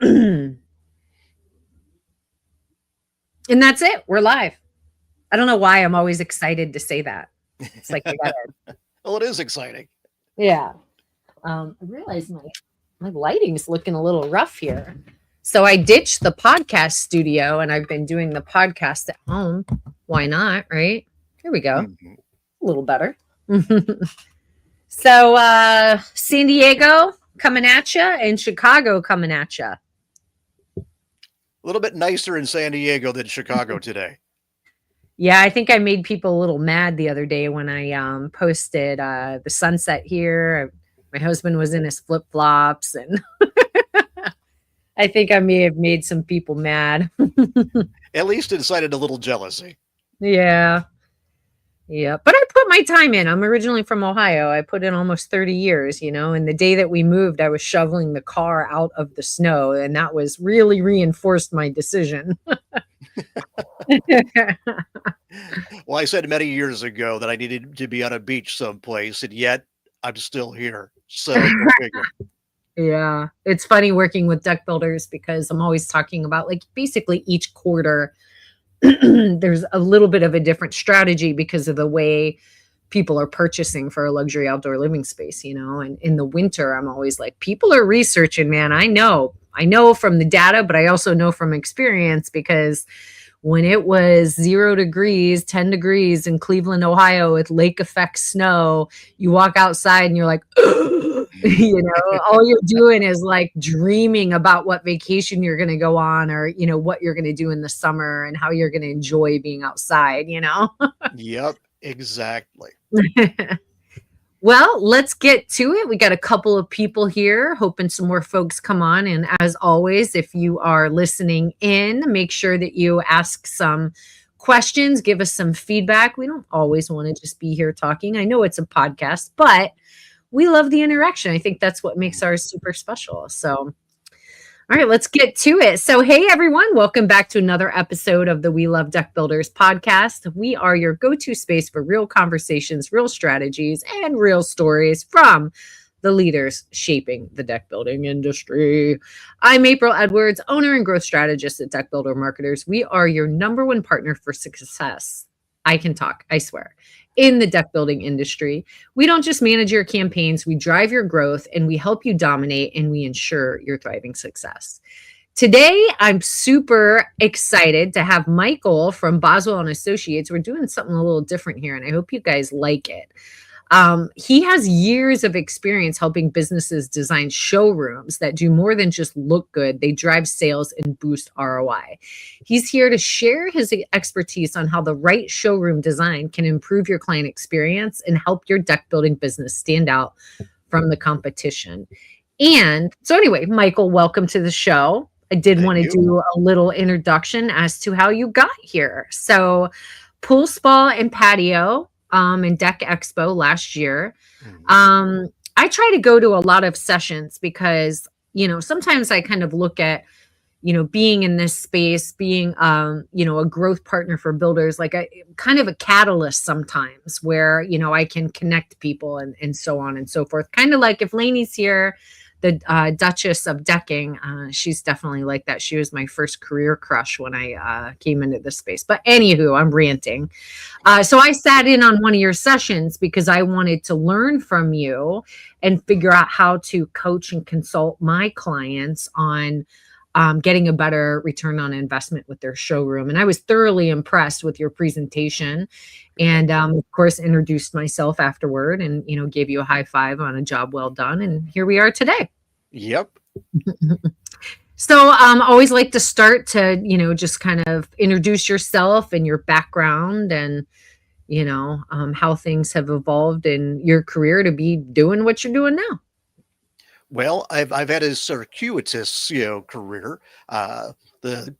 And that's it. We're live. I don't know why I'm always excited to say that. It's like I gotta, Well, it is exciting. yeah. I realize my lighting's looking a little rough here. So I ditched the podcast studio and I've been doing the podcast at home. Why not? Right? Here we go. Mhm. A little better. So San Diego coming at you and Chicago coming at you. A little bit nicer in San Diego than Chicago today. Yeah, I think I made people a little mad the other day when I posted the sunset here. My husband was in his flip flops, and I think I may have made some people mad. At least incited a little jealousy. Yeah, yeah. But I put my time in. I'm originally from Ohio. I put in almost 30 years, and the day that we moved, I was shoveling the car out of the snow, and that was really reinforced my decision. Well, I said many years ago that I needed to be on a beach someplace, and yet I'm still here. So go figure. Yeah, it's funny working with deck builders because I'm always talking about like basically each quarter there's a little bit of a different strategy because of the way people are purchasing for a luxury outdoor living space, and in the winter I'm always like people are researching, man. I know from the data, but I also know from experience because when it was 0 degrees, 10 degrees in Cleveland, Ohio, with lake effect snow, you walk outside and you're like, all you're doing is like dreaming about what vacation you're going to go on or, what you're going to do in the summer and how you're going to enjoy being outside. Yep, exactly. Well, let's get to it. We got a couple of people here, hoping some more folks come on. And as always, if you are listening in, make sure that you ask some questions, give us some feedback. We don't always want to just be here talking. I know it's a podcast, but we love the interaction. I think that's what makes ours super special. So, all right, let's get to it. So, hey, everyone, welcome back to another episode of the We Love Deck Builders podcast. We are your go-to space for real conversations, real strategies, and real stories from the leaders shaping the deck building industry. I'm April Edwards, owner and growth strategist at Deck Builder Marketers. We are your number one partner for success. I can talk, I swear. In the deck building industry, we don't just manage your campaigns, we drive your growth and we help you dominate and we ensure your thriving success. Today, I'm super excited to have Michael from Boswell Associates. We're doing something a little different here and I hope you guys like it. He has years of experience helping businesses design showrooms that do more than just look good. They drive sales and boost ROI. He's here to share his expertise on how the right showroom design can improve your client experience and help your deck building business stand out from the competition. And so anyway, Michael, welcome to the show. I did Thank want to you. do a little introduction as to how you got here. So Pool Spa and Patio and Deck Expo last year. Mhm. I try to go to a lot of sessions because, sometimes I kind of look at, being in this space, being, a growth partner for builders, like kind of a catalyst sometimes where, I can connect people and so on and so forth. Kind of like if Lainey's here, the Duchess of Decking, she's definitely like that. She was my first career crush when I came into this space. But anywho, I'm ranting. So I sat in on one of your sessions because I wanted to learn from you and figure out how to coach and consult my clients on getting a better return on investment with their showroom. And I was thoroughly impressed with your presentation and of course introduced myself afterward and gave you a high five on a job well done, and here we are today. Yep. So always like to start to just kind of introduce yourself and your background and how things have evolved in your career to be doing what you're doing now. Well, I've had a circuitous, career. The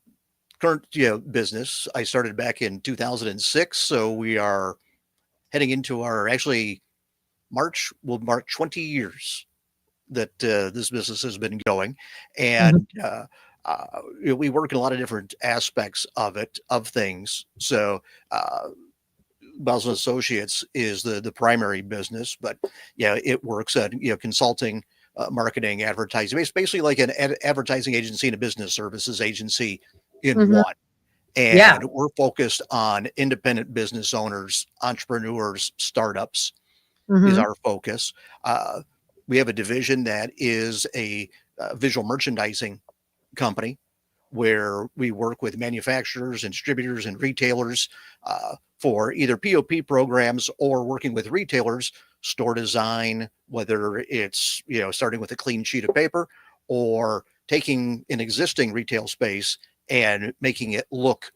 current, business I started back in 2006, so we are heading into our actually March will mark 20 years that this business has been going, Mhm. and we work in a lot of different aspects of things. So. Boswell Associates is the primary business, but yeah, it works at consulting marketing, advertising. It's basically like an advertising agency and a business services agency in Mhm. one. Yeah. And we're focused on independent business owners, entrepreneurs, startups is Mhm. our focus. Uh, we have a division that is a visual merchandising company where we work with manufacturers and distributors and retailers for either POP programs or working with retailers, store design, whether it's, starting with a clean sheet of paper or taking an existing retail space and making it look,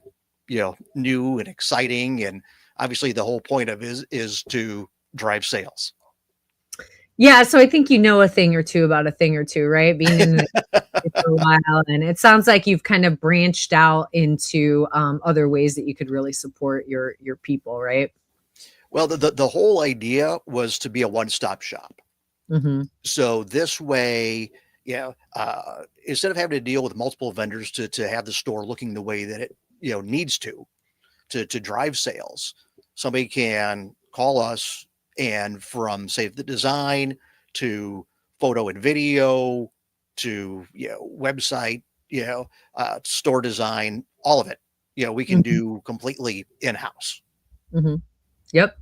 new and exciting. And obviously the whole point of is to drive sales. Yeah, so I think you know a thing or two about a thing or two, right? Being in the for a while, and it sounds like you've kind of branched out into, other ways that you could really support your people, right? Well, the whole idea was to be a one-stop shop. Mhm. So this way, instead of having to deal with multiple vendors to have the store looking the way that it needs to drive sales, somebody can call us, and from say the design to photo and video to website, store design, all of it, we can Mhm. do completely in house. Mhm. Yep.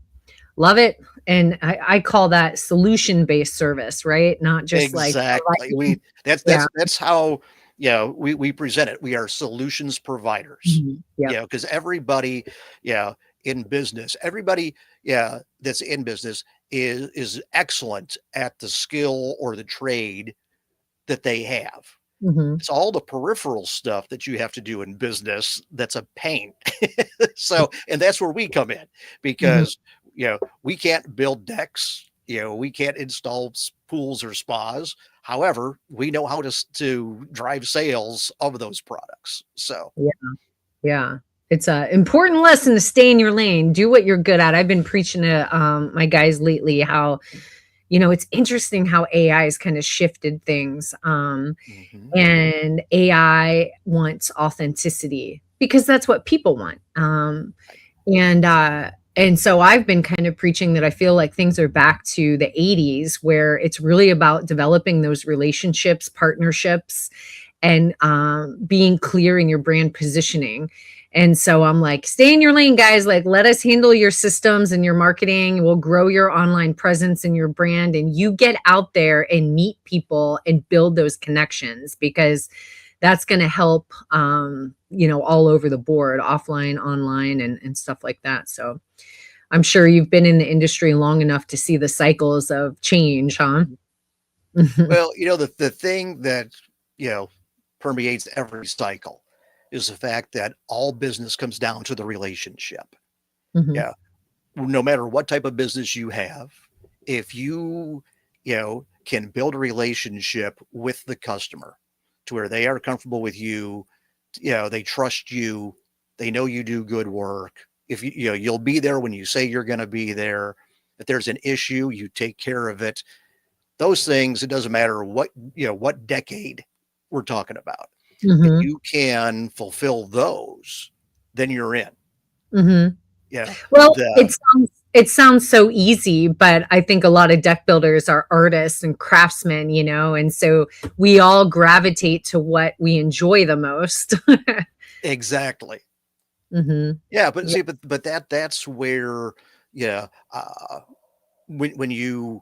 Love it, and I call that solution-based service, right? Not just like Exactly. providing. Yeah. That's how, we present it. We are solutions providers. Mhm. Yep. Because everybody, yeah, in business, everybody, that's in business is excellent at the skill or the trade that they have. Mhm. It's all the peripheral stuff that you have to do in business that's a pain. So, and that's where we come in Mhm. because, we can't build decks, we can't install pools or spas. However, we know how to drive sales of those products. So, Yeah. Yeah. It's a important lesson to stay in your lane, do what you're good at. I've been preaching to, my guys lately how, it's interesting how AI has kinda shifted things, mhm. and AI wants authenticity because that's what people want, and so I've been kind of preaching that I feel like things are back to the '80s where it's really about developing those relationships, partnerships, and, being clear in your brand positioning. And so I'm like, stay in your lane, guys. Like, let us handle your systems and your marketing. We'll grow your online presence and your brand. And you get out there and meet people and build those connections because that's going to help, all over the board, offline, online, and stuff like that. So I'm sure you've been in the industry long enough to see the cycles of change, huh? Well, the thing that, you know, permeates every cycle is the fact that all business comes down to the relationship. Mhm. Yeah. No matter what type of business you have, if you, can build a relationship with the customer to where they are comfortable with you, they trust you, they know you do good work. If you'll be there when you say you're going to be there. If there's an issue, you take care of it. Those things, it doesn't matter what decade we're talking about. If Mhm. you can fulfill those, then you're in. Mhm. Yeah. Well, The it sounds so easy, but I think a lot of deck builders are artists and craftsmen, and so we all gravitate to what we enjoy the most. exactly. Mhm. Yeah, but Yeah. see, but that's where, yeah, when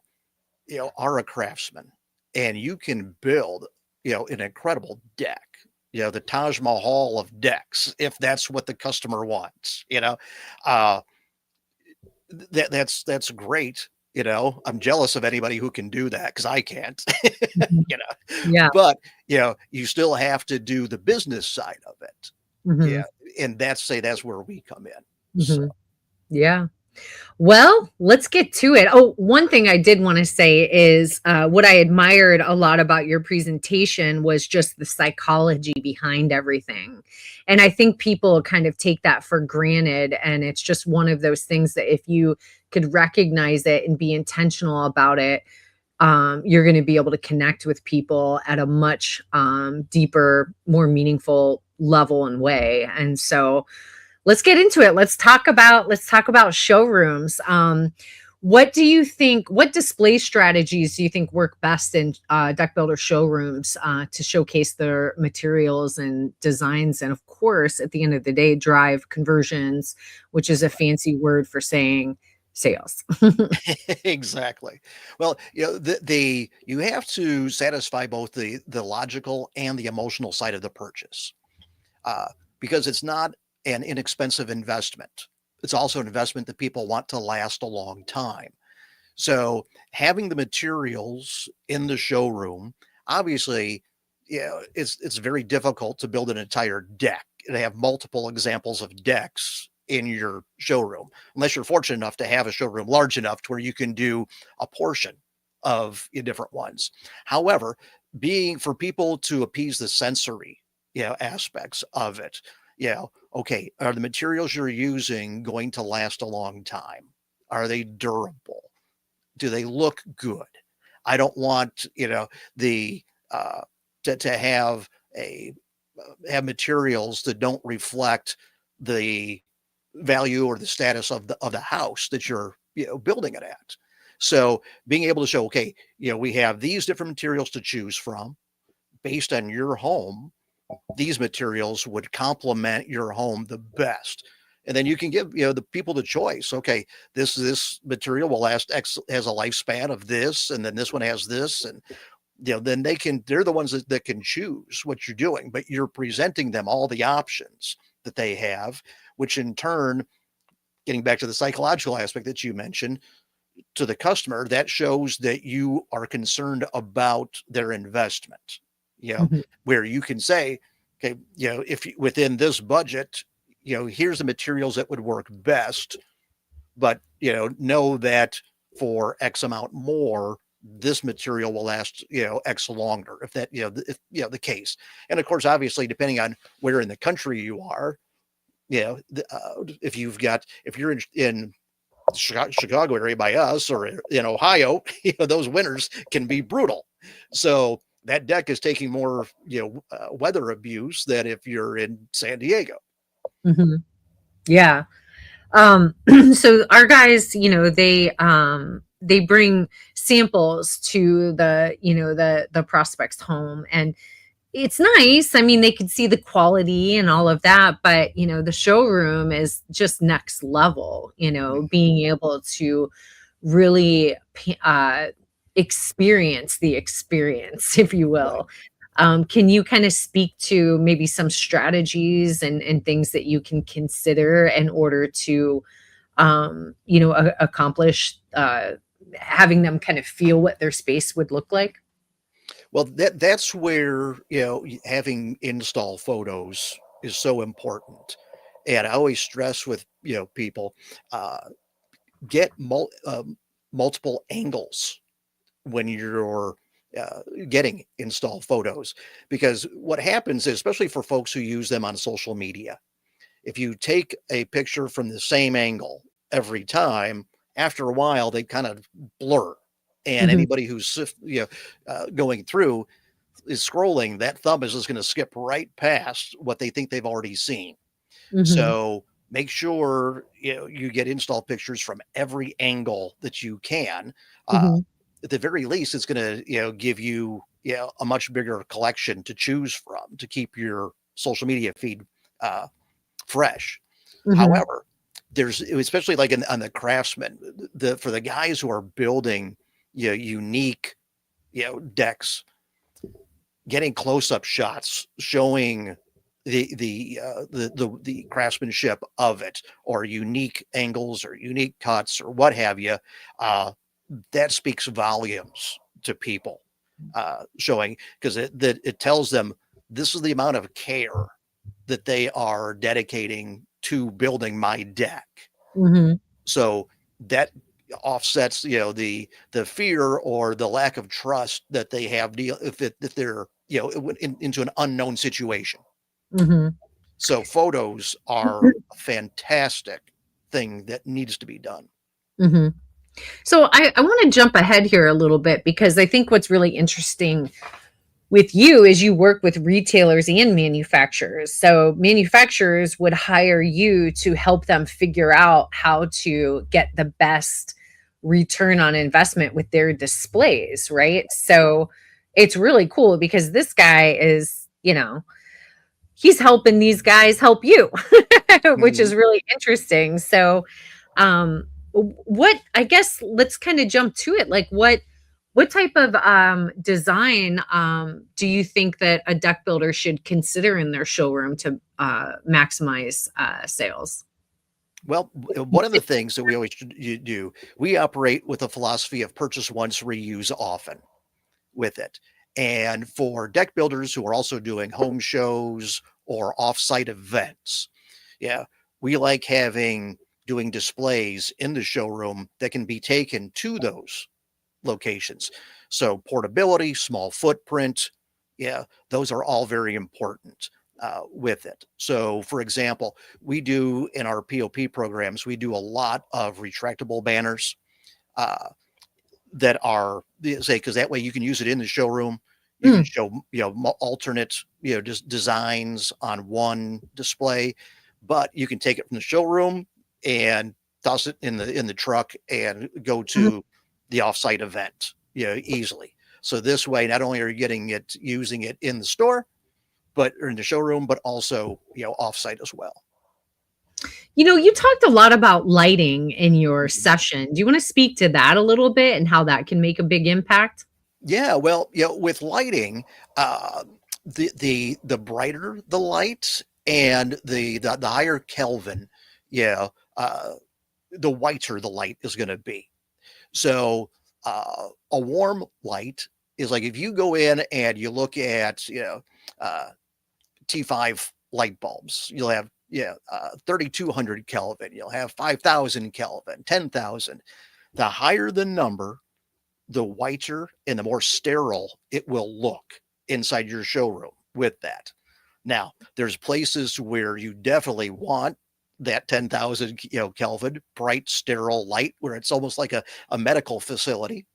are a craftsman and you can build, an incredible deck, the Taj Mahal of decks, if that's what the customer wants, uh, that's great. I'm jealous of anybody who can do that because I can't, Mhm. you know, Yeah. but you still have to do the business side of it. Yeah. Mhm. And that's where we come in. So, Mhm. Yeah. Well, let's get to it. Oh, one thing I did want to say is what I admired a lot about your presentation was just the psychology behind everything. And I think people kind of take that for granted. And it's just one of those things that if you could recognize it and be intentional about it, you're going to be able to connect with people at a much deeper, more meaningful level and way. And so, let's get into it. Let's talk about showrooms. What do you think, what display strategies do you think work best in deck builder showrooms to showcase their materials and designs? And of course, at the end of the day, drive conversions, which is a fancy word for saying sales. Exactly. Well, you have to satisfy both the logical and the emotional side of the purchase, uh, because it's not an inexpensive investment. It's also an investment that people want to last a long time. So having the materials in the showroom, obviously, it's very difficult to build an entire deck and have multiple examples of decks in your showroom, unless you're fortunate enough to have a showroom large enough to where you can do a portion of different ones. However, being for people to appease the sensory, aspects of it, okay, are the materials you're using going to last a long time? Are they durable? Do they look good? I don't want, the to a have materials that don't reflect the value or the status of the house that you're building it at. So being able to show, okay, we have these different materials to choose from based on your home. These materials would complement your home the best. And then you can give the people the choice. Okay, this material will last X, has a lifespan of this, and then this one has this, and then they're the ones that can choose what you're doing, but you're presenting them all the options that they have, which in turn, getting back to the psychological aspect that you mentioned, to the customer, that shows that you are concerned about their investment. Mhm. Where you can say, okay, if within this budget, here's the materials that would work best, but know that for X amount more, this material will last X longer, if that if the case. And of course, obviously, depending on where in the country you are, if you're in Chicago area by us, or in Ohio, those winters can be brutal. So that deck is taking more, weather abuse than if you're in San Diego. Mhm. Yeah. Um, so our guys, they bring samples to the prospect's home, and it's nice. I mean, they could see the quality and all of that, but the showroom is just next level, being able to really experience the experience, if you Right. will. Can you kind of speak to maybe some strategies and things that you can consider in order to accomplish having them kind of feel what their space would look like? Well, that's where, having install photos is so important. And I always stress with, people, uh, get multiple angles when you're getting install photos, because what happens is, especially for folks who use them on social media, if you take a picture from the same angle every time, after a while they kind of blur. And Mhm, anybody who's going through is scrolling, that thumb is just going to skip right past what they think they've already seen. mhm, So make sure you get install pictures from every angle that you can. Uh, mhm, at the very least, it's going to give you a much bigger collection to choose from to keep your social media feed uh, fresh. mhm, However, there's, especially like on the craftsmen, for the guys who are building unique decks, getting close-up shots showing the craftsmanship of it, or unique angles or unique cuts or what have you, uh, that speaks volumes to people, showing, because it tells them this is the amount of care that they are dedicating to building my deck. mhm, So that offsets, the fear or the lack of trust that they have if they're, into an unknown situation. mhm. So photos are a fantastic thing that needs to be done. Mhm. So I want to jump ahead here a little bit because I think what's really interesting with you is you work with retailers and manufacturers. So manufacturers would hire you to help them figure out how to get the best return on investment with their displays, right? So it's really cool because this guy is, he's helping these guys help you, which Mhm. is really interesting. So, what I guess let's kind of jump to it. Like, what type of design do you think that a deck builder should consider in their showroom to maximize sales? Well, one of the things that we always do, we operate with a philosophy of purchase once, reuse often with it. And for deck builders who are also doing home shows or offsite events, yeah, we like doing displays in the showroom that can be taken to those locations. So portability, small footprint, yeah, those are all very important with it. So, for example, we do in our POP programs, we do a lot of retractable banners. Uh, that are say because that way you can use it in the showroom. You can Mm, show alternate just designs on one display, but you can take it from the showroom and toss it in the truck and go mhm. to the offsite event easily. So this way, not only are you getting it using it in the store, but or in the showroom, but also offsite as well. You talked a lot about lighting in your Mhm. session. Do you want to speak to that a little bit and how that can make a big impact? Yeah, well, with lighting, uh, the brighter the light and the higher Kelvin, yeah, the whiter the light is going to be. So a warm light is like if you go in and you look at uh, T5 light bulbs, you'll have 3200 Kelvin, you'll have 5000 Kelvin, 10,000. The higher the number, the whiter and the more sterile it will look inside your showroom with that. Now, there's places where you definitely want that 10,000 Kelvin bright sterile light where it's almost like a medical facility.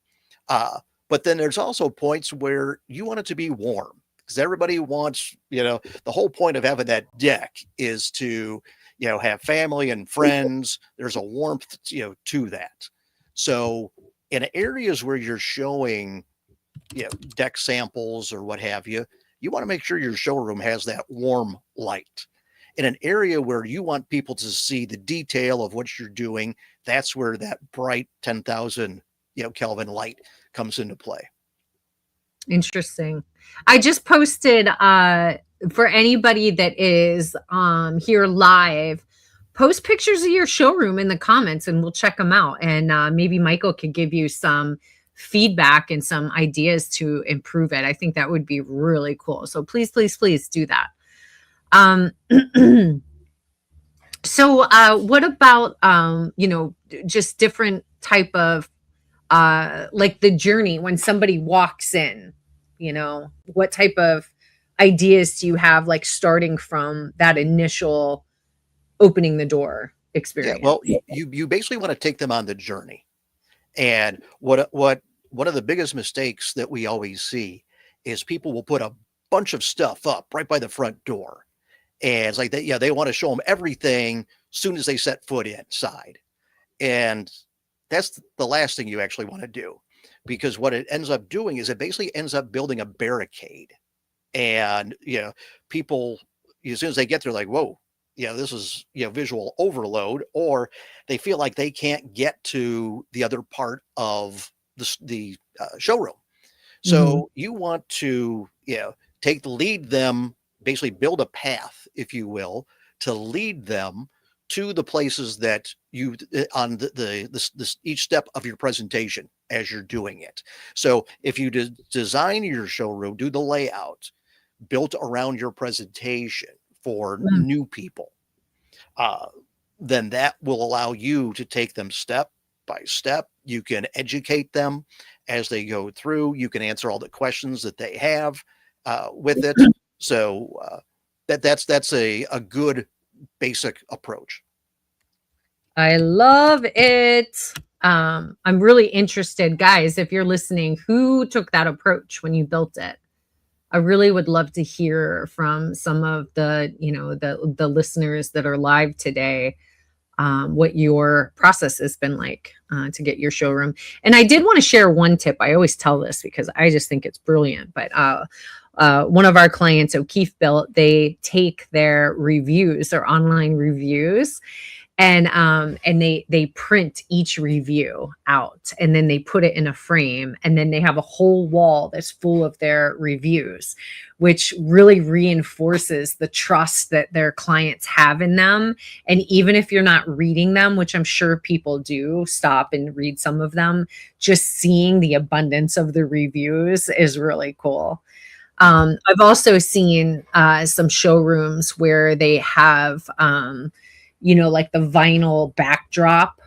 Uh, but then there's also points where you want it to be warm because everybody wants, the whole point of having that deck is to, have family and friends. There's a warmth, to that. So in areas where you're showing, deck samples or what have you, you want to make sure your showroom has that warm light. In an area where you want people to see the detail of what you're doing, that's where that bright 10,000, Kelvin light comes into play. Interesting. I just posted for anybody that is here live, post pictures of your showroom in the comments and we'll check them out. And maybe Michael could give you some feedback and some ideas to improve it. I think that would be really cool. So please, please, please do that. Um, so what about just different type of like the journey when somebody walks in, what type of ideas do you have, like starting from that initial opening the door Yeah, experience? well, you basically want to take them on the journey. And what one of the biggest mistakes that we always see is people will put a bunch of stuff up right by the front door. And it's like they want to show them everything soon as they set foot inside. And that's the last thing you actually want to do because what it ends up doing is it basically ends up building a barricade. And, people, as soon as they get there, like, whoa, this is, visual overload, or they feel like they can't get to the other part of the showroom. Mhm. So you want to, lead them, basically build a path, if you will, to lead them to the places that you on this each step of your presentation as you're doing it. So if you design your showroom, do the layout built around your presentation for Mm. new people, uh, then that will allow you to take them step by step. You can educate them as they go through. You can answer all the questions that they have with it. So that's a good basic approach. I love it. I'm really interested, guys, if you're listening, who took that approach when you built it? I really would love to hear from some of the listeners that are live today. what your process has been like to get your showroom. And I did want to share one tip. I always tell this because I just think it's brilliant. But one of our clients, O'Keefe Built, they take their reviews, their online reviews, and they print each review out, and then they put it in a frame, and then they have a whole wall that's full of their reviews, which really reinforces the trust that their clients have in them. And even if you're not reading them, which I'm sure people do stop and read some of them, just seeing the abundance of the reviews is really cool. I've also seen some showrooms where they have like the vinyl backdrop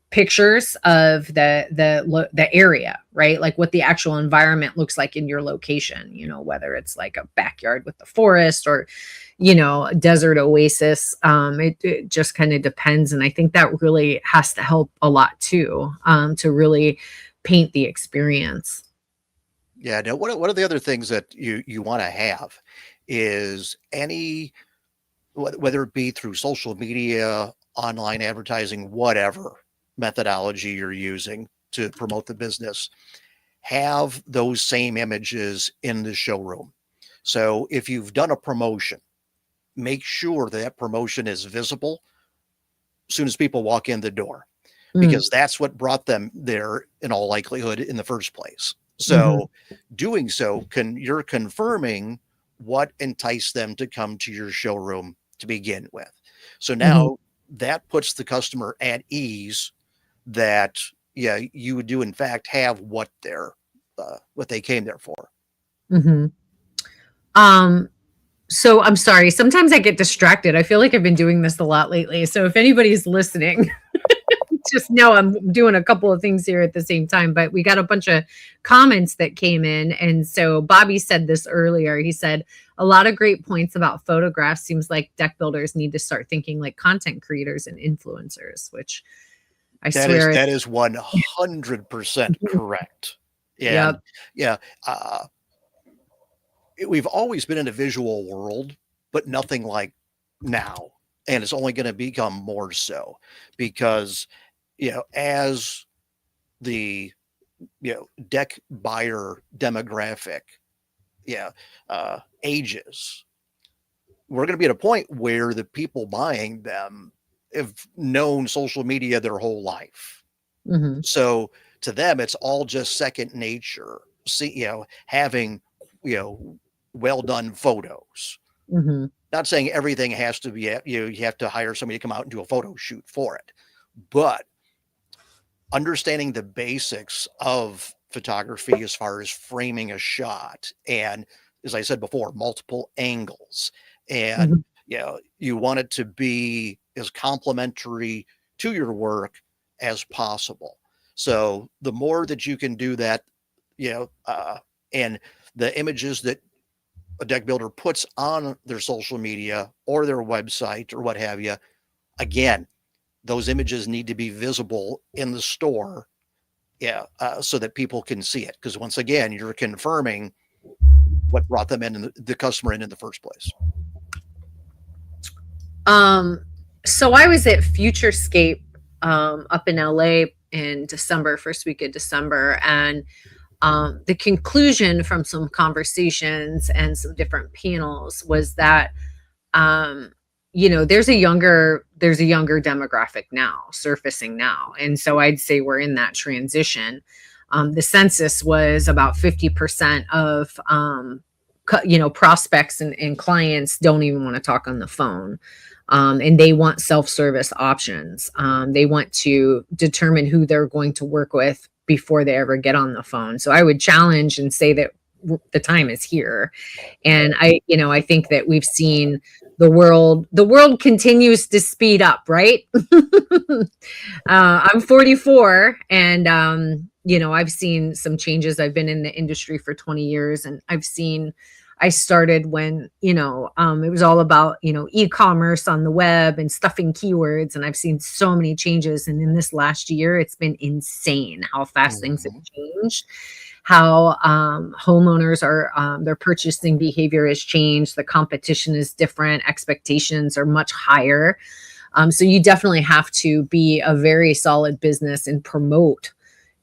pictures of the area, right? Like what the actual environment looks like in your location, whether it's like a backyard with the forest or, a desert oasis. It just kind of depends. And I think that really has to help a lot too, to really paint the experience. Yeah. Now, one of the other things that you want to have is whether it be through social media, online advertising, whatever methodology you're using to promote the business, have those same images in the showroom. So if you've done a promotion, make sure that promotion is visible as soon as people walk in the door, because that's what brought them there in all likelihood in the first place. So doing so, you're confirming what enticed them to come to your showroom to begin with. So now that puts the customer at ease that, yeah, you do in fact have what they came there for. So I'm sorry. Sometimes I get distracted. I feel like I've been doing this a lot lately. So if anybody's listening, just know I'm doing a couple of things here at the same time. But we got a bunch of comments that came in. And so Bobby said this earlier. He said, a lot of great points about photographs. Seems like deck builders need to start thinking like content creators and influencers, which I swear that is 100% correct. And yeah, we've always been in a visual world, but nothing like now. And it's only going to become more so because, as the, deck buyer demographic, ages, we're going to be at a point where the people buying them have known social media their whole life. So to them, it's all just second nature. See, having, well done photos. Not saying everything has to be, you have to hire somebody to come out and do a photo shoot for it, but understanding the basics of photography as far as framing a shot, and as I said before, multiple angles, and you want it to be as complementary to your work as possible. So the more that you can do that, and the images that a deck builder puts on their social media or their website or what have you, again, those images need to be visible in the store, so that people can see it. Because once again, you're confirming what brought them in, the customer in the first place. So I was at Futurescape up in LA in December, first week of December, and the conclusion from some conversations and some different panels was that there's a younger demographic now surfacing now, and so I'd say we're in that transition. The census was about 50% of prospects and clients don't even want to talk on the phone. And they want self-service options. They want to determine who they're going to work with before they ever get on the phone. So I would challenge and say that the time is here. And I think that we've seen the world continues to speed up, right? I'm 44 and, I've seen some changes. I've been in the industry for 20 years and I started when, it was all about, e-commerce on the web and stuffing keywords. And I've seen so many changes. And in this last year, it's been insane how fast things have changed, how homeowners are, their purchasing behavior has changed. The competition is different. Expectations are much higher. So you definitely have to be a very solid business and promote,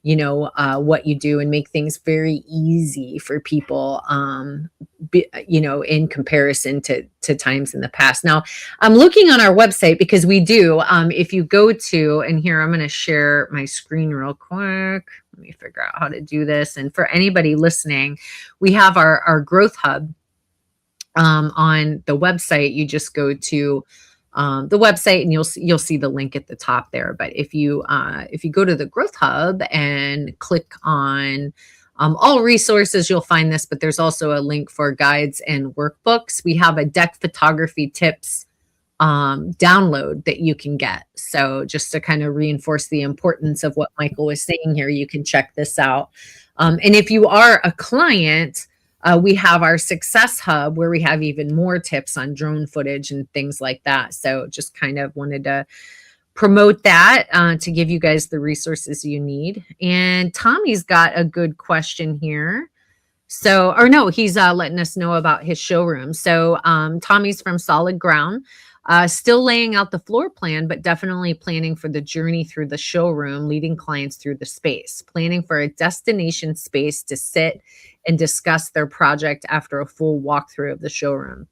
what you do and make things very easy for people, in comparison to times in the past. Now, I'm looking on our website because we do, if you go to, and here I'm going to share my screen real quick. Let me figure out how to do this. And for anybody listening, we have our growth hub on the website. You just go to the website and you'll see the link at the top there. But if you go to the Growth Hub and click on all resources, you'll find this. But there's also a link for guides and workbooks. We have a deck photography tips download that you can get. So just to kind of reinforce the importance of what Michael was saying here, you can check this out. And if you are a client, we have our Success Hub where we have even more tips on drone footage and things like that. So just kind of wanted to promote that to give you guys the resources you need. And Tommy's got a good question here. So, or no, he's letting us know about his showroom. So Tommy's from Solid Ground. Still laying out the floor plan, but definitely planning for the journey through the showroom, leading clients through the space, planning for a destination space to sit and discuss their project after a full walkthrough of the showroom.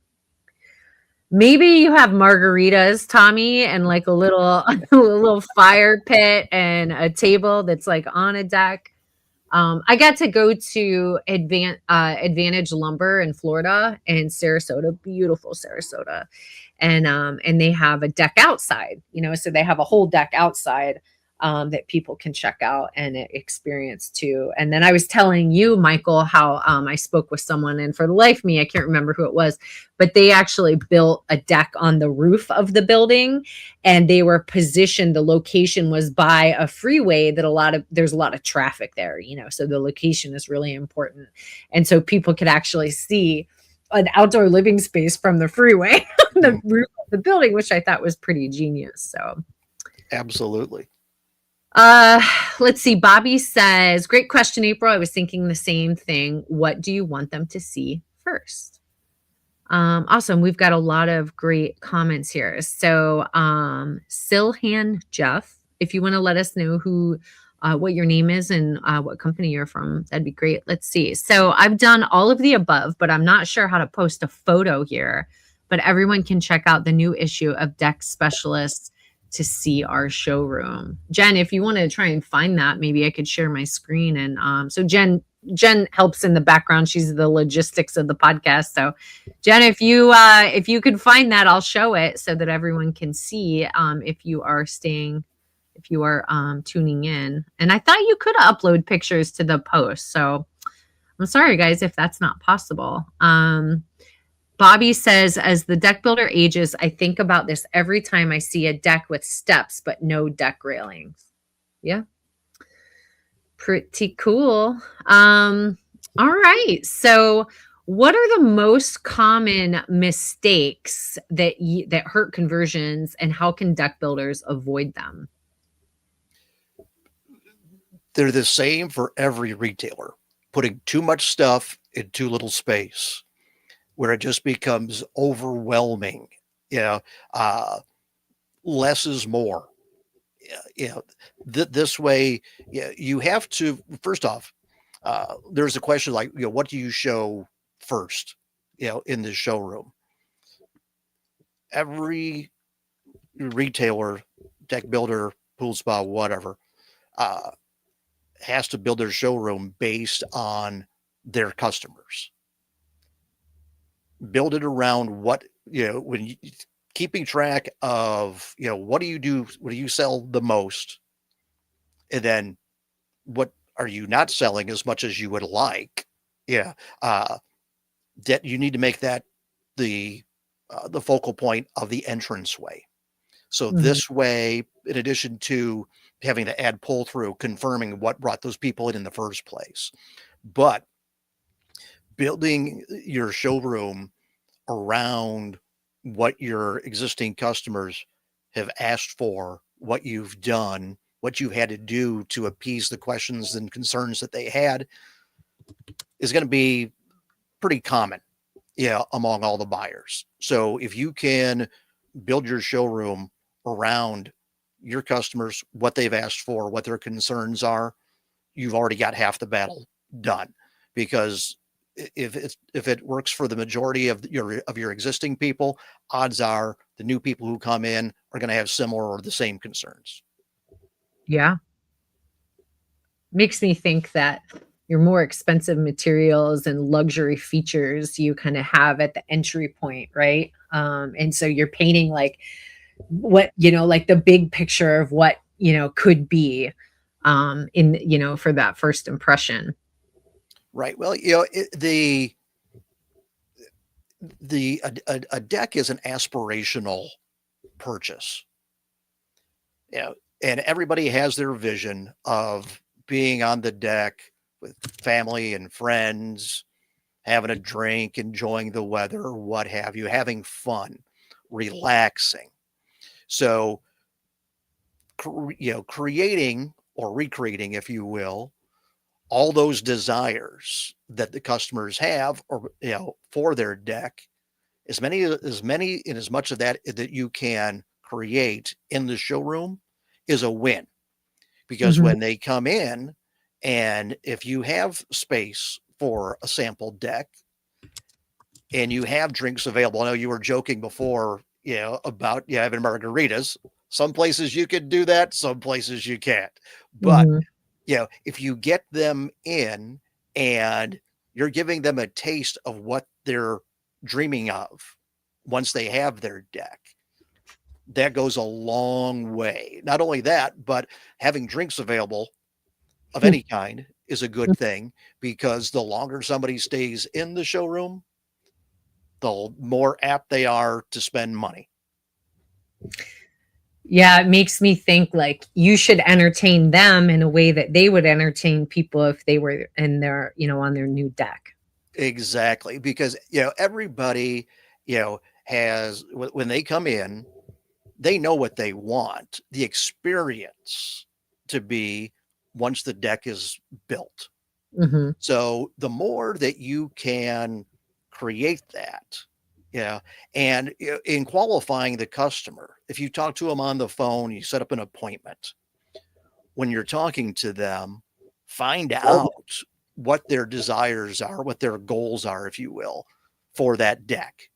Maybe you have margaritas, Tommy, and like a little fire pit and a table that's like on a deck. I got to go to Advantage Lumber in Florida and Sarasota, beautiful Sarasota, and they have a deck outside, so they have a whole deck outside that people can check out and experience too. And then I was telling you, Michael, how I spoke with someone, and for the life of me, I can't remember who it was, but they actually built a deck on the roof of the building, and they were positioned. The location was by a freeway that there's a lot of traffic there, so the location is really important. And so people could actually see an outdoor living space from the freeway, the roof of the building, which I thought was pretty genius. So absolutely. Let's see. Bobby says, great question, April. I was thinking the same thing. What do you want them to see first? Awesome. We've got a lot of great comments here. So, Silhan Jeff, if you want to let us know what your name is and what company you're from, that'd be great. Let's see. So I've done all of the above, but I'm not sure how to post a photo here, but everyone can check out the new issue of Deck Specialists to see our showroom. Jen, if you want to try and find that, maybe I could share my screen. And so Jen helps in the background. She's the logistics of the podcast. So Jen, if you could find that, I'll show it so that everyone can see if you are tuning in. And I thought you could upload pictures to the post. So I'm sorry, guys, if that's not possible. Bobby says, as the deck builder ages, I think about this every time I see a deck with steps, but no deck railings. Yeah. Pretty cool. All right. So what are the most common mistakes that hurt conversions, and how can deck builders avoid them? They're the same for every retailer. Putting too much stuff in too little space, where it just becomes overwhelming. Less is more. This way, you have to, first off, there's a question like, what do you show first, in the showroom? Every retailer, deck builder, pool spa, whatever, has to build their showroom based on their customers. Build it around what, keeping track of, what do you sell the most? And then what are you not selling as much as you would like? Yeah. That you need to make that the focal point of the entranceway. So this way, in addition to having to add pull through, confirming what brought those people in the first place, but building your showroom around what your existing customers have asked for, what you've done, what you had to do to appease the questions and concerns that they had, is going to be pretty common, among all the buyers. So if you can build your showroom around your customers, what they've asked for, what their concerns are, you've already got half the battle done. Because if it works for the majority of your existing people, odds are the new people who come in are going to have similar or the same concerns. Yeah. Makes me think that your more expensive materials and luxury features you kind of have at the entry point, right? And so you're painting like what, like the big picture of what, could be in, for that first impression. Right. Well, a deck is an aspirational purchase. Yeah, and everybody has their vision of being on the deck with family and friends, having a drink, enjoying the weather, what have you, having fun, relaxing. So, creating or recreating, if you will, all those desires that the customers have, or for their deck, as many and as much of that you can create in the showroom is a win. Because Mhm. when they come in, and if you have space for a sample deck and you have drinks available, I know you were joking before, about having margaritas. Some places you can do that, some places you can't. But Mhm. if you get them in and you're giving them a taste of what they're dreaming of once they have their deck, that goes a long way. Not only that, but having drinks available of any kind is a good thing, because the longer somebody stays in the showroom, the more apt they are to spend money. Yeah, it makes me think like you should entertain them in a way that they would entertain people if they were in their, on their new deck. Exactly, because everybody has, when they come in, they know what they want the experience to be once the deck is built. Mhm. So the more that you can create that, yeah, and in qualifying the customer, if you talk to them on the phone, you set up an appointment. When you're talking to them, find out what their desires are, what their goals are, if you will, for that deck.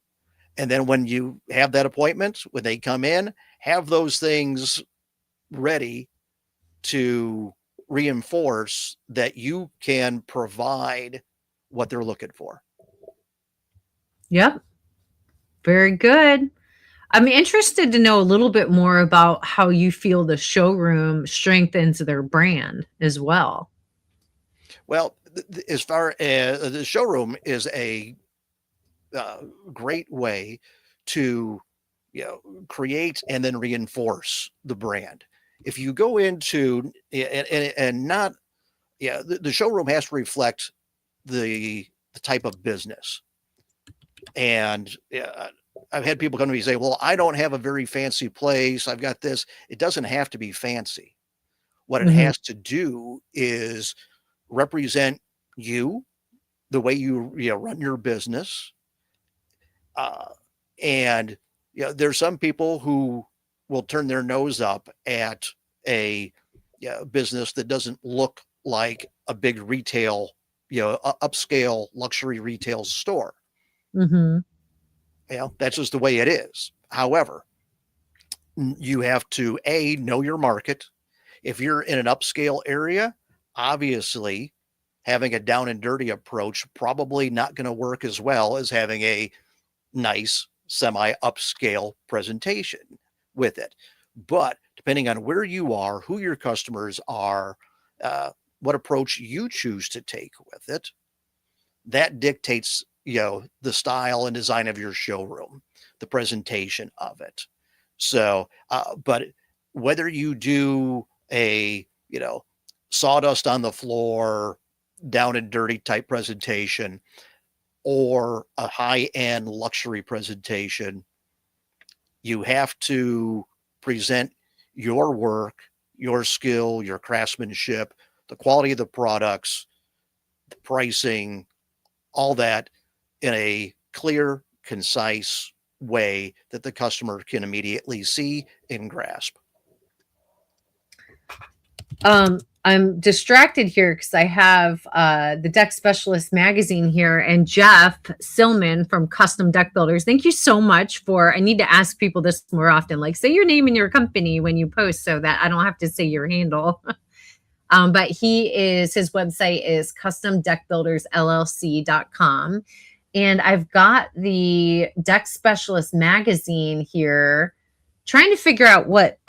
And then when you have that appointment, when they come in, have those things ready to reinforce that you can provide what they're looking for. Yep. Very good. I'm interested to know a little bit more about how you feel the showroom strengthens their brand as well. Well, as far as the showroom is a uh, great way to create and then reinforce the brand. If you go into and not the showroom has to reflect the type of business. And I've had people come to me and say, well, I don't have a very fancy place, I've got this. It doesn't have to be fancy. What it Mhm. has to do is represent you, the way you run your business. uh, and there's some people who will turn their nose up at a business that doesn't look like a big retail, upscale luxury retail store. Mhm. That's just the way it is. However, you have to know your market. If you're in an upscale area, obviously having a down and dirty approach probably not going to work as well as having a nice semi upscale presentation with it. But depending on where you are, who your customers are, uh, what approach you choose to take with it, that dictates the style and design of your showroom, the presentation of it. So but whether you do a sawdust on the floor, down and dirty type presentation, or a high end luxury presentation, you have to present your work, your skill, your craftsmanship, the quality of the products, the pricing, all that in a clear, concise way that the customer can immediately see and grasp. I'm distracted here because I have the Deck Specialist magazine here, and Jeff Silman from Custom Deck Builders. Thank you so much for, I need to ask people this more often, like say your name and your company when you post so that I don't have to say your handle. But his website is customdeckbuildersllc.com. And I've got the Deck Specialist magazine here, trying to figure out what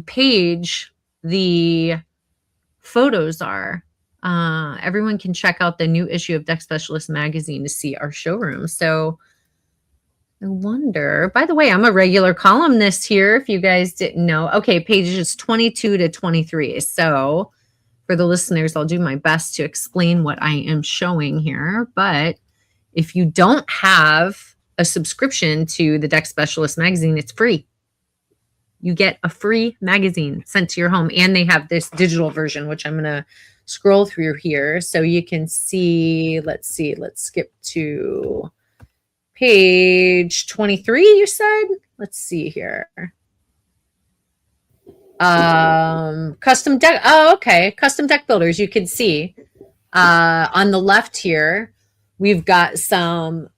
page the photos are. Everyone can check out the new issue of Deck Specialist magazine to see our showroom. So I wonder, by the way, I'm a regular columnist here, if you guys didn't know. Okay, pages 22 to 23. So for the listeners, I'll do my best to explain what I am showing here. But if you don't have a subscription to the Deck Specialist magazine, it's free. You get a free magazine sent to your home, and they have this digital version, which I'm going to scroll through here so you can see. Let's skip to page 23, you said? Let's see here. Custom deck. Oh, okay. Custom Deck Builders. You can see on the left here, he's got some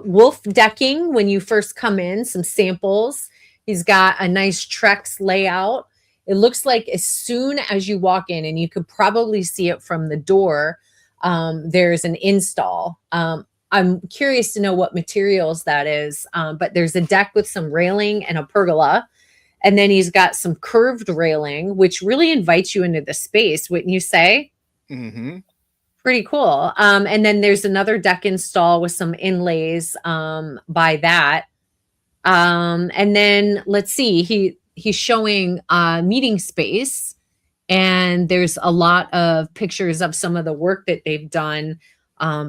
wolf decking when you first come in, some samples. He's got a nice Trex layout. It looks like as soon as you walk in, and you could probably see it from the door, there's an install. I'm curious to know what materials that is, but there's a deck with some railing and a pergola. And then he's got some curved railing, which really invites you into the space, wouldn't you say? Mm-hmm. Pretty cool. And then there's another deck install with some inlays by that. And then let's see, he's showing meeting space, and there's a lot of pictures of some of the work that they've done,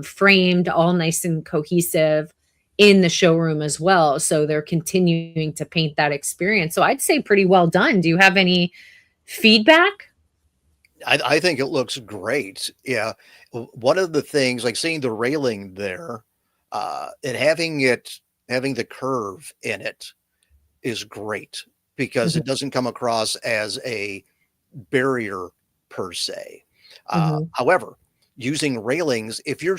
framed, all nice and cohesive in the showroom as well. So they're continuing to paint that experience. So I'd say pretty well done. Do you have any feedback? I think it looks great. Yeah. One of the things, like seeing the railing there, and having the curve in it is great, because it doesn't come across as a barrier per se. However, using railings, if you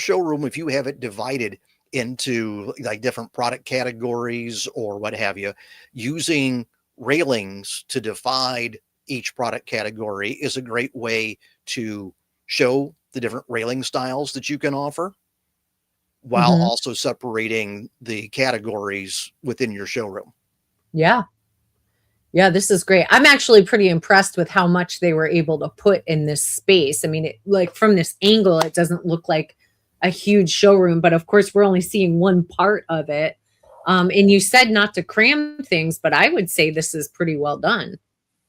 have it divided into like different product categories or what have you, using railings to divide each product category is a great way to show the different railing styles that you can offer, while also separating the categories within your showroom. Yeah. Yeah, this is great. I'm actually pretty impressed with how much they were able to put in this space. I mean, like from this angle, it doesn't look like a huge showroom, but of course we're only seeing one part of it. And you said not to cram things, but I would say this is pretty well done.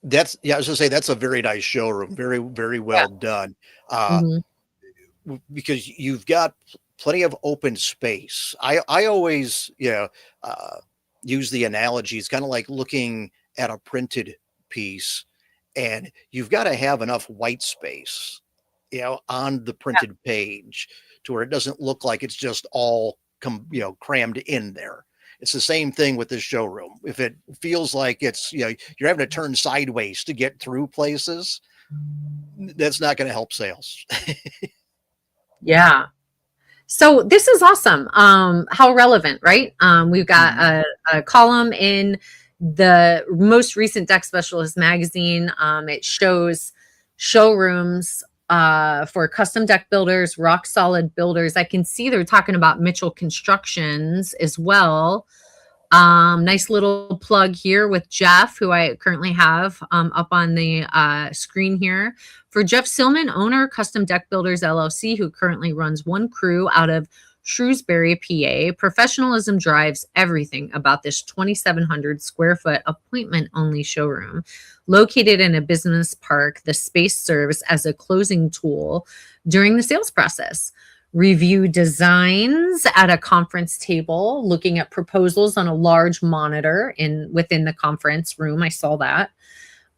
I was gonna say that's a very nice showroom. Very, very well done. Because you've got plenty of open space. I always, use the analogy. It's kind of like looking at a printed piece, and you've got to have enough white space, on the printed page, to where it doesn't look like it's just all crammed in there. It's the same thing with this showroom. If it feels like it's, you're having to turn sideways to get through places, that's not going to help sales. Yeah. So this is awesome. How relevant, right? We've got a column in the most recent Deck Specialist magazine. It shows showrooms for custom deck builders, rock solid builders. I can see they're talking about Mitchell Constructions as well. Nice little plug here with Jeff, who I currently have up on the screen here. For Jeff Silman, owner, Custom Deck Builders LLC, who currently runs one crew out of Shrewsbury, PA. Professionalism drives everything about this 2,700 square foot appointment-only showroom. Located in a business park, the space serves as a closing tool during the sales process. Review designs at a conference table, looking at proposals on a large monitor within the conference room. I saw that.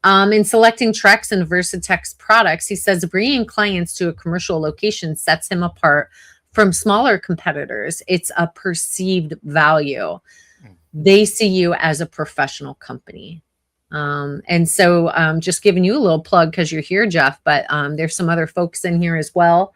In selecting Trex and Versatex products, he says bringing clients to a commercial location sets him apart from smaller competitors, it's a perceived value. Mm. They see you as a professional company. And so just giving you a little plug because you're here, Jeff, but there's some other folks in here as well.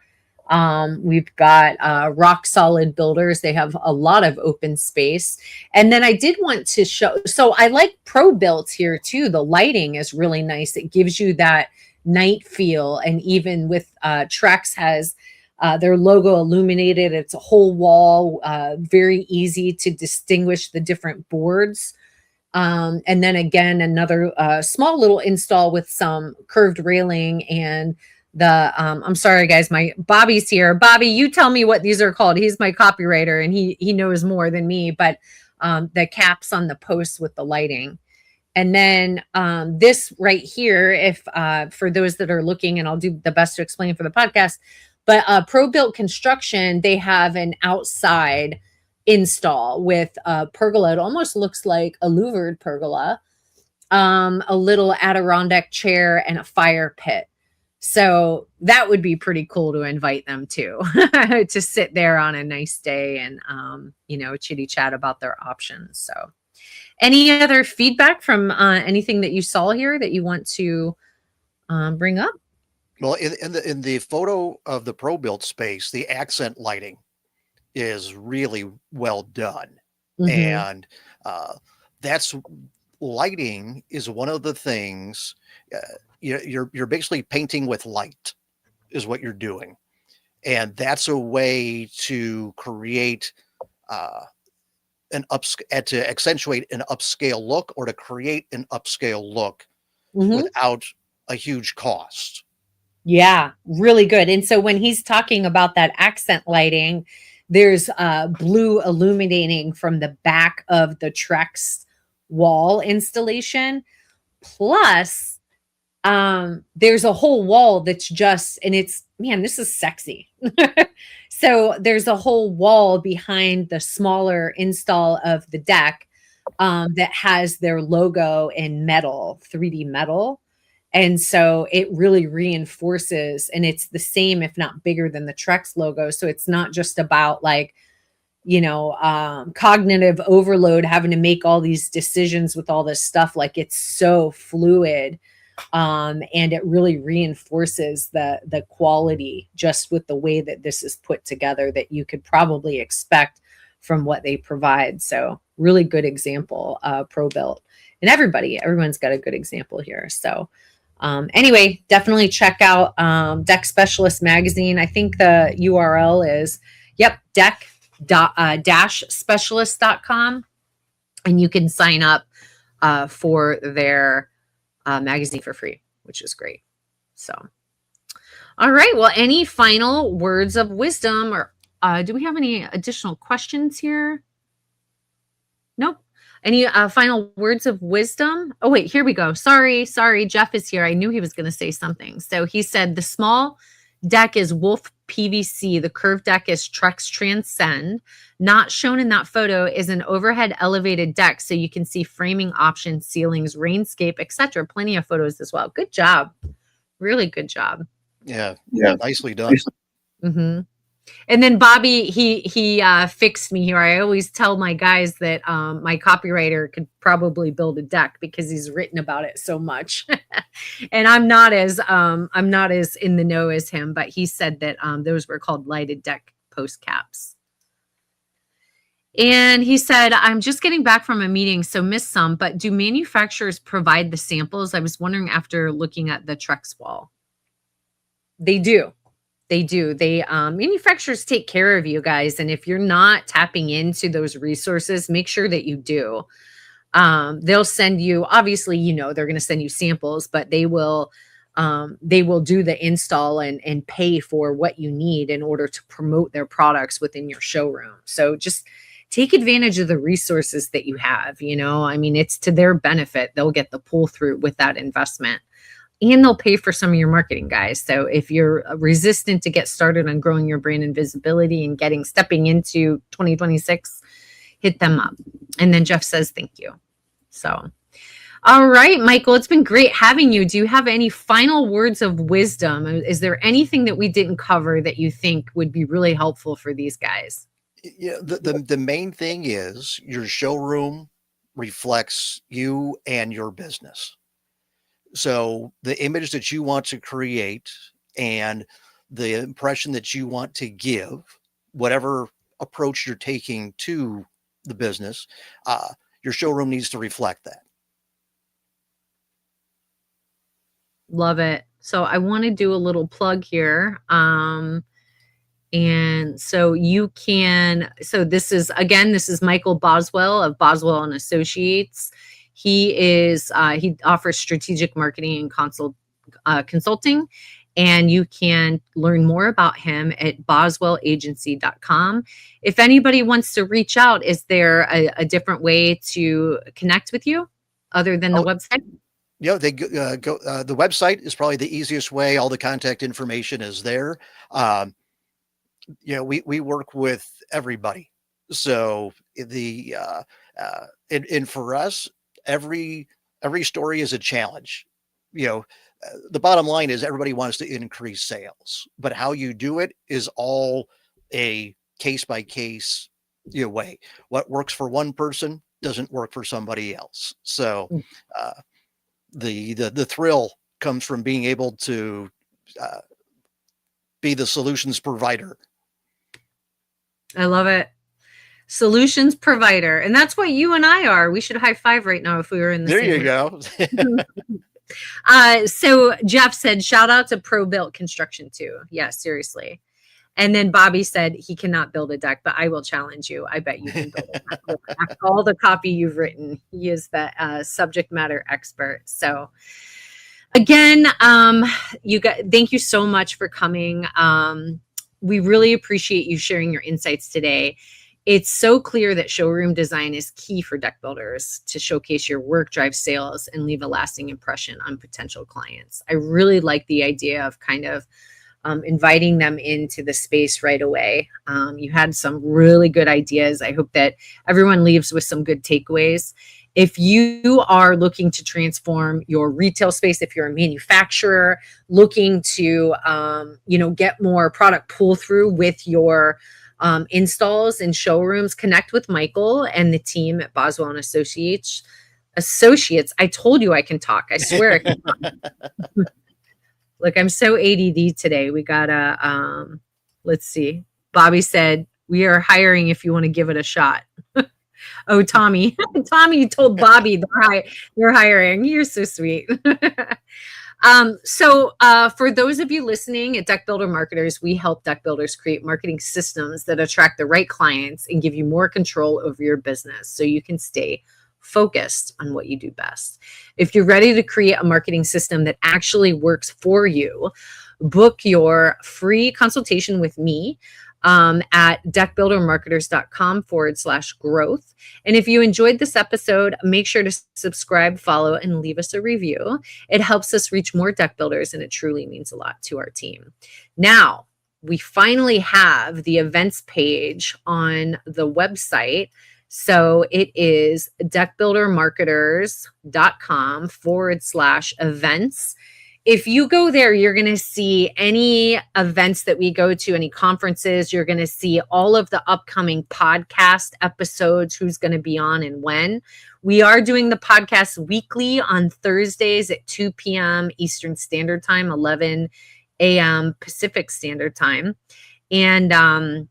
We've got Rock Solid Builders. They have a lot of open space. And then I did want to show, so I like Pro Built here too. The lighting is really nice. It gives you that night feel. And even with Trex has their logo illuminated. It's a whole wall, very easy to distinguish the different boards. And then again, another small little install with some curved railing and the, I'm sorry, guys, my Bobby's here. Bobby, you tell me what these are called. He's my copywriter and he knows more than me, but the caps on the posts with the lighting. And then this right here, if for those that are looking, and I'll do the best to explain for the podcast, but Pro Built Construction, they have an outside install with a pergola. It almost looks like a louvered pergola, a little Adirondack chair, and a fire pit. So that would be pretty cool to invite them to, to sit there on a nice day and, chitty chat about their options. So any other feedback from anything that you saw here that you want to bring up? Well, in the photo of the Pro Built space, the accent lighting is really well done. Mm-hmm. And that's lighting is one of the things you're basically painting with light is what you're doing. And that's a way to create to accentuate an upscale look or to create an upscale look without a huge cost. Yeah, really good. And so when he's talking about that accent lighting, there's blue illuminating from the back of the Trex wall installation. Plus, there's a whole wall that's just, and it's, man, this is sexy. So there's a whole wall behind the smaller install of the deck that has their logo in metal, 3D metal. And so it really reinforces, and it's the same, if not bigger than the Trex logo. So it's not just about like, cognitive overload, having to make all these decisions with all this stuff. Like it's so fluid. And it really reinforces the quality just with the way that this is put together that you could probably expect from what they provide. So really good example, Pro Built. And everyone's got a good example here. So anyway, definitely check out Deck Specialist Magazine. I think the URL is, deck-specialist.com. And you can sign up for their magazine for free, which is great. So, all right. Well, any final words of wisdom, or do we have any additional questions here? Nope. Any final words of wisdom? Oh, wait, here we go. Sorry. Jeff is here. I knew he was going to say something. So he said the small deck is Wolf PVC. The curved deck is Trex Transcend. Not shown in that photo is an overhead elevated deck, so you can see framing options, ceilings, rainscape, etc. Plenty of photos as well. Good job. Really good job. Yeah. Nicely done. Mm-hmm. And then Bobby, he fixed me here. I always tell my guys that my copywriter could probably build a deck because he's written about it so much. And I'm not as in the know as him, but he said that those were called lighted deck post caps. And he said, I'm just getting back from a meeting, so missed some, but do manufacturers provide the samples? I was wondering after looking at the Trex wall. They do. Manufacturers take care of you guys. And if you're not tapping into those resources, make sure that you do. They'll send you, obviously, they're going to send you samples, but they will do the install and pay for what you need in order to promote their products within your showroom. So just take advantage of the resources that you have. It's to their benefit. They'll get the pull through with that investment. And they'll pay for some of your marketing, guys. So if you're resistant to get started on growing your brand and visibility and stepping into 2026, hit them up. And then Jeff says, thank you. So, All right, Michael, it's been great having you. Do you have any final words of wisdom? Is there anything that we didn't cover that you think would be really helpful for these guys? Yeah, the main thing is your showroom reflects you and your business. So the image that you want to create and the impression that you want to give, whatever approach you're taking to the business, your showroom needs to reflect that. Love it. So I want to do a little plug here. And so you can, so this is Michael Boswell of Boswell and Associates. He offers strategic marketing and consulting, and you can learn more about him at boswellagency.com. If anybody wants to reach out, is there a different way to connect with you other than the website? Yeah, they go. The website is probably the easiest way. All the contact information is there. We work with everybody. So and for us, every story is a challenge. The bottom line is everybody wants to increase sales, but how you do it is all a case by case way. What works for one person doesn't work for somebody else. So the thrill comes from being able to be the solutions provider. I love it. Solutions provider. And that's what you and I are. We should high five right now if we were in the There same you room. go. So Jeff said, shout out to Pro Built Construction too. Yeah, seriously. And then Bobby said he cannot build a deck, but I will challenge you. I bet you can build a deck. After all the copy you've written, he is the subject matter expert. So again, thank you so much for coming. We really appreciate you sharing your insights today. It's so clear that showroom design is key for deck builders to showcase your work, drive sales, and leave a lasting impression on potential clients. I really like the idea of kind of inviting them into the space right away. You had some really good ideas. I hope that everyone leaves with some good takeaways. If you are looking to transform your retail space, if you're a manufacturer looking to, get more product pull through with your installs and showrooms, connect with Michael and the team at Boswell and Associates. I told you I can talk. I swear I can talk. Look, I'm so ADD today. We gotta, let's see. Bobby said, we are hiring if you want to give it a shot. Oh, Tommy. Tommy told Bobby they're hiring. You're so sweet. For those of you listening at Deck Builder Marketers, we help deck builders create marketing systems that attract the right clients and give you more control over your business so you can stay focused on what you do best. If you're ready to create a marketing system that actually works for you, book your free consultation with me at deckbuildermarketers.com/growth. And if you enjoyed this episode, make sure to subscribe, follow, and leave us a review. It helps us reach more deck builders, and it truly means a lot to our team. Now, we finally have the events page on the website. So it is deckbuildermarketers.com/events. If you go there, you're going to see any events that we go to, any conferences. You're going to see all of the upcoming podcast episodes, who's going to be on and when. We are doing the podcast weekly on Thursdays at 2 p.m. Eastern Standard Time, 11 a.m. Pacific Standard Time. And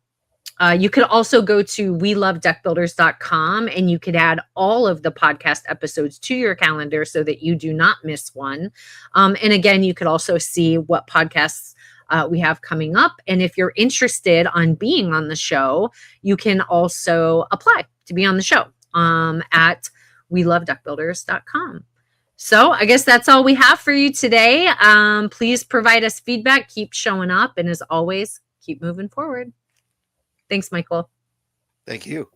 you could also go to welovedeckbuilders.com and you could add all of the podcast episodes to your calendar so that you do not miss one. And again, you could also see what podcasts we have coming up. And if you're interested on being on the show, you can also apply to be on the show at welovedeckbuilders.com. So I guess that's all we have for you today. Please provide us feedback, keep showing up, and as always, keep moving forward. Thanks, Michael. Thank you.